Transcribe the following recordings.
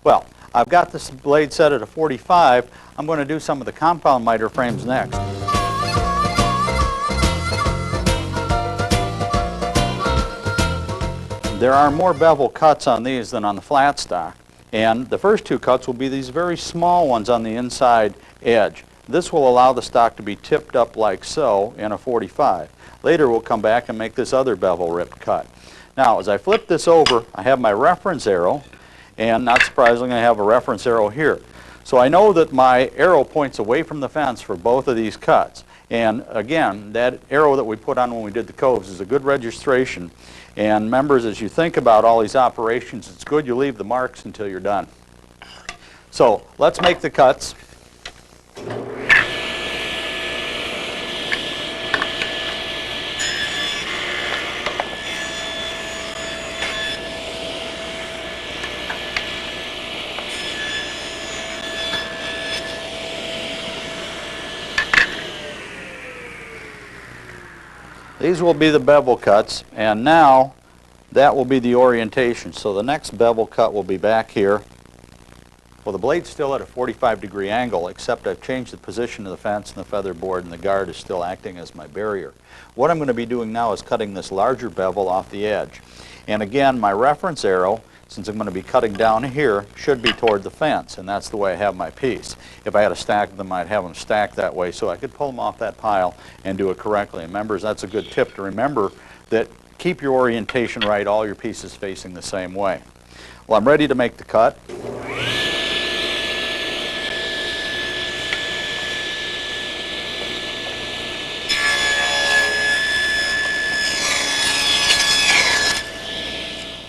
Well, I've got this blade set at a 45. I'm going to do some of the compound miter frames next. There are more bevel cuts on these than on the flat stock, and the first two cuts will be these very small ones on the inside edge. This will allow the stock to be tipped up like so in a 45. Later we'll come back and make this other bevel rip cut. Now as I flip this over, I have my reference arrow, and not surprisingly I have a reference arrow here. So I know that my arrow points away from the fence for both of these cuts. And again, that arrow that we put on when we did the coves is a good registration. And members, as you think about all these operations, it's good you leave the marks until you're done. So let's make the cuts. These will be the bevel cuts, and now that will be the orientation. So the next bevel cut will be back here. Well, the blade's still at a 45-degree angle, except I've changed the position of the fence and the feather board, and the guard is still acting as my barrier. What I'm going to be doing now is cutting this larger bevel off the edge. And again, my reference arrow, since I'm going to be cutting down here, should be toward the fence, and that's the way I have my piece. If I had a stack of them, I'd have them stacked that way so I could pull them off that pile and do it correctly. And members, that's a good tip to remember, that keep your orientation right, all your pieces facing the same way. Well, I'm ready to make the cut.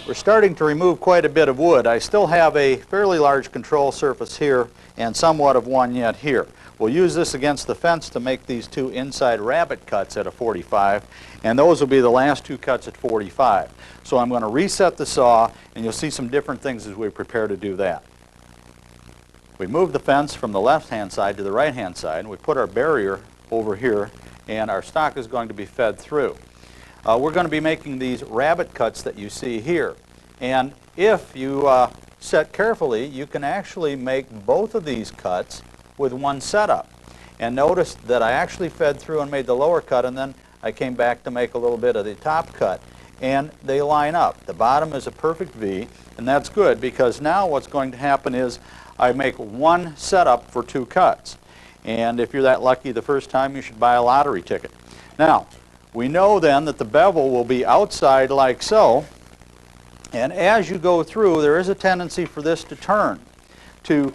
We're starting to remove quite a bit of wood. I still have a fairly large control surface here and somewhat of one yet here. We'll use this against the fence to make these two inside rabbet cuts at a 45, and those will be the last two cuts at 45. So I'm going to reset the saw, and you'll see some different things as we prepare to do that. We move the fence from the left-hand side to the right-hand side, and we put our barrier over here, and our stock is going to be fed through. We're going to be making these rabbet cuts that you see here. And if you set carefully, you can actually make both of these cuts with one setup. And notice that I actually fed through and made the lower cut, and then I came back to make a little bit of the top cut. And they line up. The bottom is a perfect V, and that's good because now what's going to happen is I make one setup for two cuts. And if you're that lucky the first time, you should buy a lottery ticket. Now, we know then that the bevel will be outside like so, and as you go through, there is a tendency for this to turn. To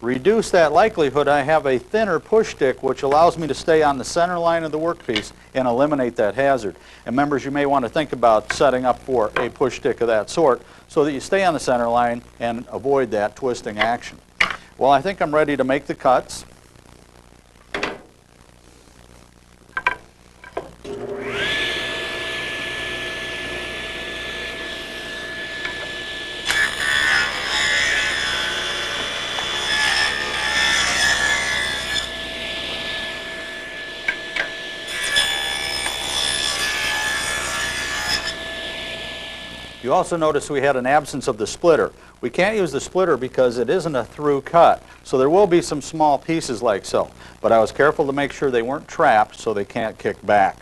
reduce that likelihood, I have a thinner push stick which allows me to stay on the center line of the workpiece and eliminate that hazard. And members, you may want to think about setting up for a push stick of that sort so that you stay on the center line and avoid that twisting action. Well, I think I'm ready to make the cuts. You also notice we had an absence of the splitter. We can't use the splitter because it isn't a through cut, so there will be some small pieces like so. But I was careful to make sure they weren't trapped so they can't kick back.